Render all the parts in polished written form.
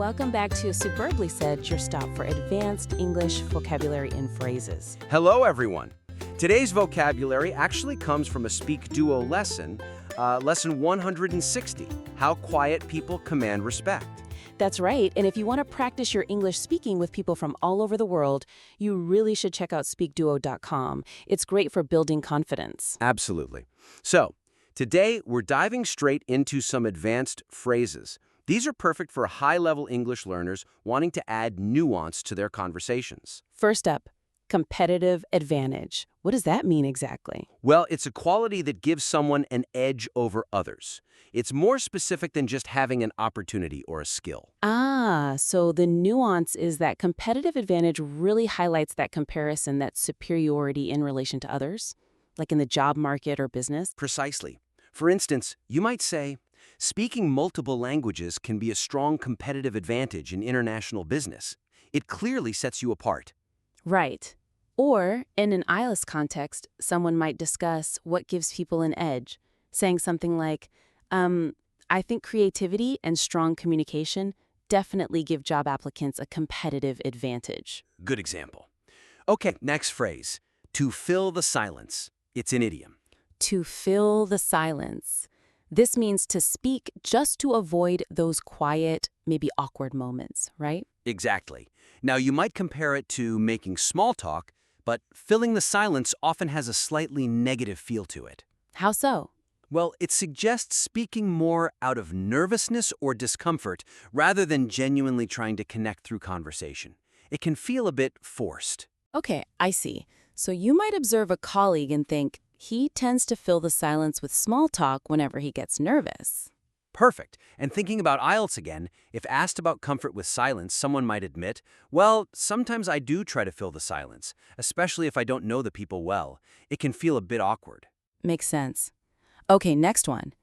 welcome back to Superbly Said, your stop for advanced English vocabulary and phrases. Hello, everyone. Today's vocabulary actually comes from a SpeakDuo lesson, lesson 160, How Quiet People Command Respect. That's right, and if you want to practice your English speaking with people from all over the world, you really should check out SpeakDuo.com. It's great for building confidence. Absolutely. So, today we're diving straight into some advanced phrases. These are perfect for high-level English learners wanting to add nuance to their conversations. First up, competitive advantage. What does that mean exactly? Well, it's a quality that gives someone an edge over others. It's more specific than just having an opportunity or a skill. So the nuance is that competitive advantage really highlights that comparison, that superiority in relation to others, like in the job market or business. Precisely. For instance, you might say, speaking multiple languages can be a strong competitive advantage in international business. It clearly sets you apart. Right. Or, in an IELTS context, someone might discuss what gives people an edge, saying something like, I think creativity and strong communication definitely give job applicants a competitive advantage. Good example. Okay, next phrase. To fill the silence. It's an idiom. To fill the silence. This means to speak just to avoid those quiet, maybe awkward moments, right? Exactly. Now, you might compare it to making small talk, but filling the silence often has a slightly negative feel to it. How so? Well, it suggests speaking more out of nervousness or discomfort rather than genuinely trying to connect through conversation. It can feel a bit forced. Okay, I see. So you might observe a colleague and think, he tends to fill the silence with small talk whenever he gets nervous. Perfect. And thinking about IELTS again, if asked about comfort with silence, someone might admit, well, sometimes I do try to fill the silence, especially if I don't know the people well. It can feel a bit awkward. Makes sense. Okay, next one.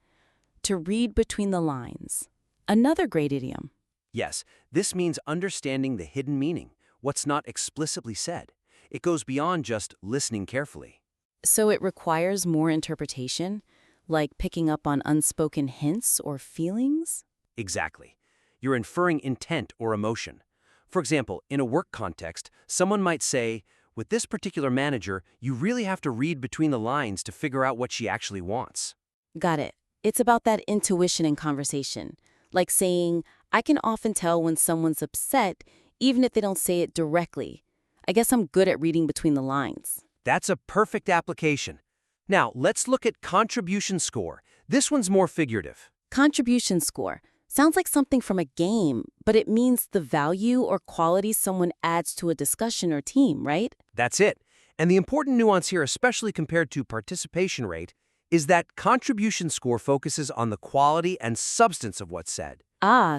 To read between the lines. Another great idiom. Yes, this means understanding the hidden meaning, what's not explicitly said. It goes beyond just listening carefully. So it requires more interpretation, like picking up on unspoken hints or feelings? Exactly. You're inferring intent or emotion. For example, in a work context, someone might say, with this particular manager, you really have to read between the lines to figure out what she actually wants. Got it. It's about that intuition in conversation. Like saying, I can often tell when someone's upset, even if they don't say it directly. I guess I'm good at reading between the lines. That's a perfect application. Now, let's look at contribution score. This one's more figurative. Contribution score. Sounds like something from a game, but it means the value or quality someone adds to a discussion or team, right? That's it. And the important nuance here, especially compared to participation rate, is that contribution score focuses on the quality and substance of what's said.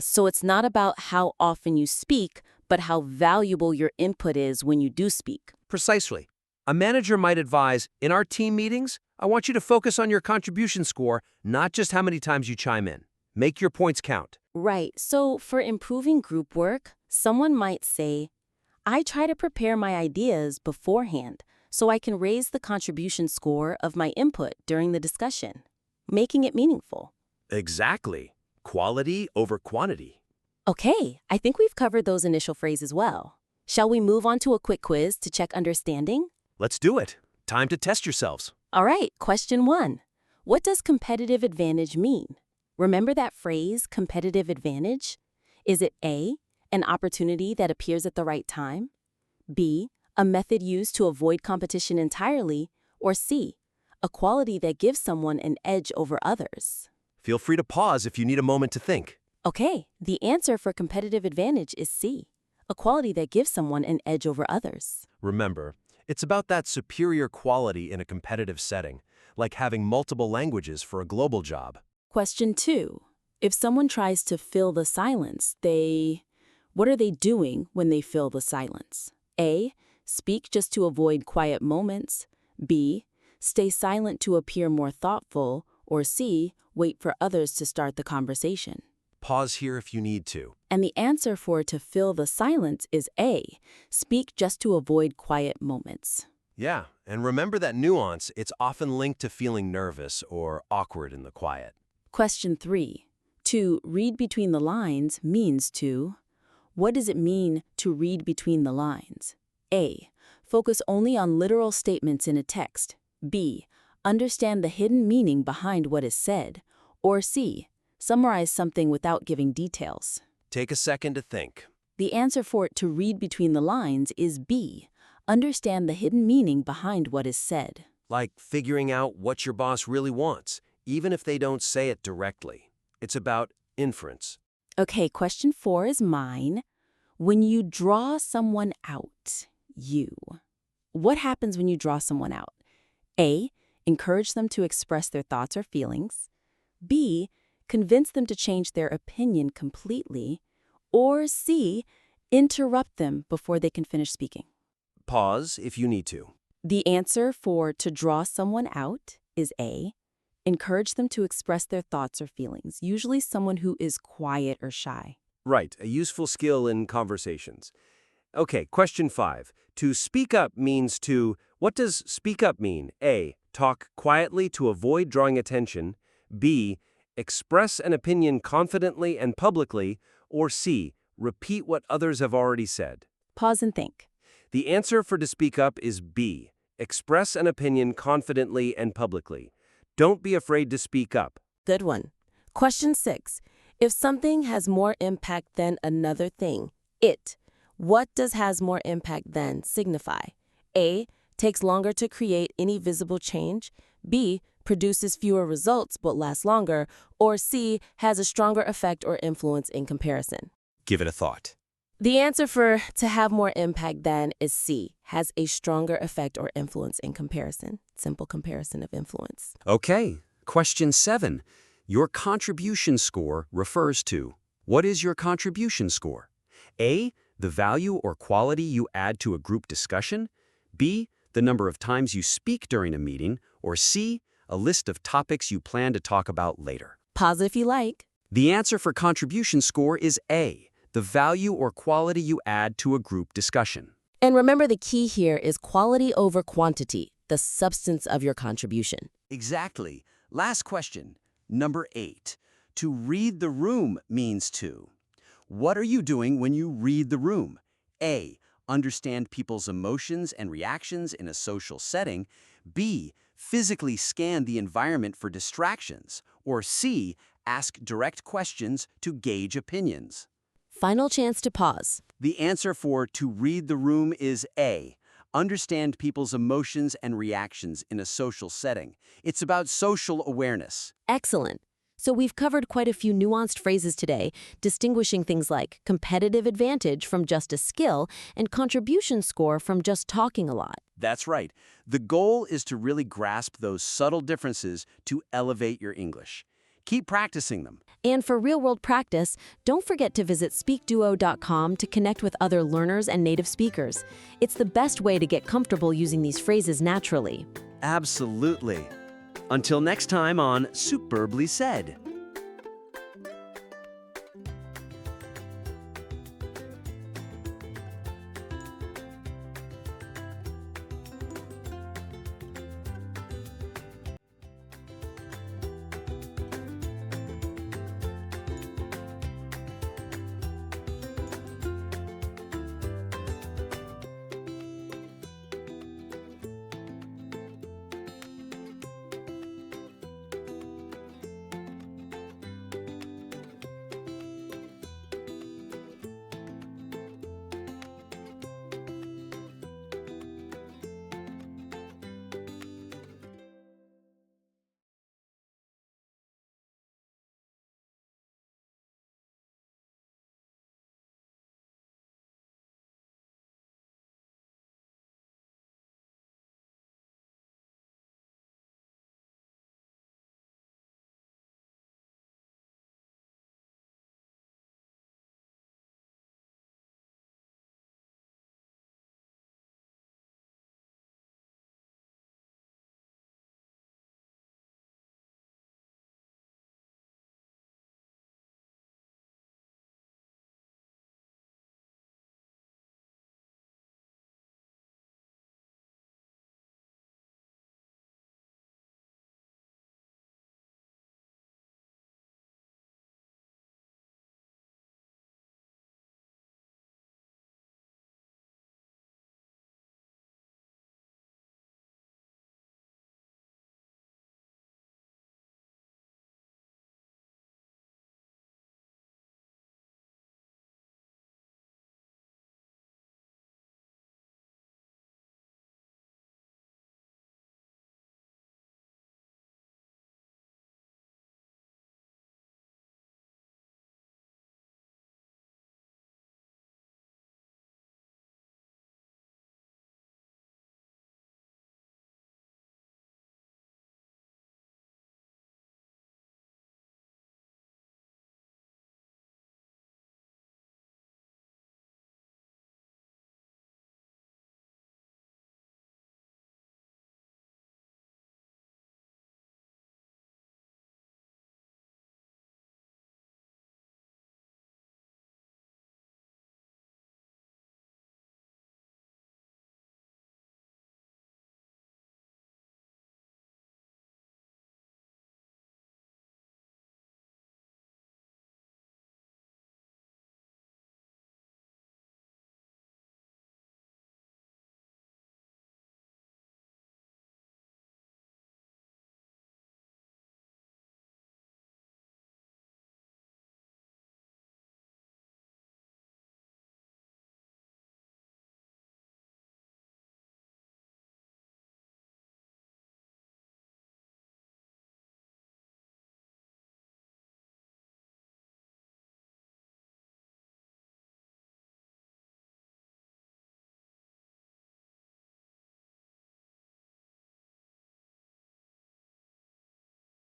So it's not about how often you speak, but how valuable your input is when you do speak. Precisely. A manager might advise, in our team meetings, I want you to focus on your contribution score, not just how many times you chime in. Make your points count. Right. So for improving group work, someone might say, I try to prepare my ideas beforehand so I can raise the contribution score of my input during the discussion, making it meaningful. Exactly. Quality over quantity. Okay, I think we've covered those initial phrases well. Shall we move on to a quick quiz to check understanding? Let's do it. Time to test yourselves. All right, question 1. What does competitive advantage mean? Remember that phrase, competitive advantage? Is it A, an opportunity that appears at the right time? B, a method used to avoid competition entirely? Or C, a quality that gives someone an edge over others? Feel free to pause if you need a moment to think. Okay, the answer for competitive advantage is C, a quality that gives someone an edge over others. Remember, it's about that superior quality in a competitive setting, like having multiple languages for a global job. Question 2. If someone tries to fill the silence, what are they doing when they fill the silence? A, speak just to avoid quiet moments. B, stay silent to appear more thoughtful. Or C, wait for others to start the conversation. Pause here if you need to. And the answer for to fill the silence is A, speak just to avoid quiet moments. Yeah, and remember that nuance, it's often linked to feeling nervous or awkward in the quiet. Question 3. To read between the lines means to What does it mean to read between the lines? A. Focus only on literal statements in a text. B. Understand the hidden meaning behind what is said. Or C. Summarize something without giving details. Take a second to think. The answer for it to read between the lines is B. Understand the hidden meaning behind what is said. Like figuring out what your boss really wants, even if they don't say it directly. It's about inference. Okay, question 4 is mine. When you draw someone out, what happens when you draw someone out? A. Encourage them to express their thoughts or feelings. B. Convince them to change their opinion completely. Or C. Interrupt them before they can finish speaking. Pause if you need to. The answer for to draw someone out is A. Encourage them to express their thoughts or feelings, usually someone who is quiet or shy. Right, a useful skill in conversations. Okay, question 5. To speak up means to... What does speak up mean? A. Talk quietly to avoid drawing attention. B. Express an opinion confidently and publicly. Or C. Repeat what others have already said. Pause and think. The answer for to speak up is B. Express an opinion confidently and publicly. Don't be afraid to speak up. Good one. Question 6. If something has more impact than another thing, what does has more impact than signify? A. Takes longer to create any visible change. B. Produces fewer results but lasts longer. Or C. Has a stronger effect or influence in comparison. Give it a thought. The answer for to have more impact than is C. Has a stronger effect or influence in comparison. Simple comparison of influence. Okay, question 7. Your contribution score refers to... What is your contribution score? A. The value or quality you add to a group discussion. B. The number of times you speak during a meeting. Or C. A list of topics you plan to talk about later. Pause if you like. The answer for contribution score is A. The value or quality you add to a group discussion. And remember, the key here is quality over quantity, the substance of your contribution. Exactly. Last question, number 8. To read the room means to... What are you doing when you read the room? A. Understand people's emotions and reactions in a social setting. B. Physically scan the environment for distractions. Or C. Ask direct questions to gauge opinions. Final chance to pause. The answer for to read the room is A. Understand people's emotions and reactions in a social setting. It's about social awareness. Excellent. So we've covered quite a few nuanced phrases today, distinguishing things like competitive advantage from just a skill and contribution score from just talking a lot. That's right. The goal is to really grasp those subtle differences to elevate your English. Keep practicing them. And for real-world practice, don't forget to visit SpeakDuo.com to connect with other learners and native speakers. It's the best way to get comfortable using these phrases naturally. Absolutely. Until next time on Superbly Said.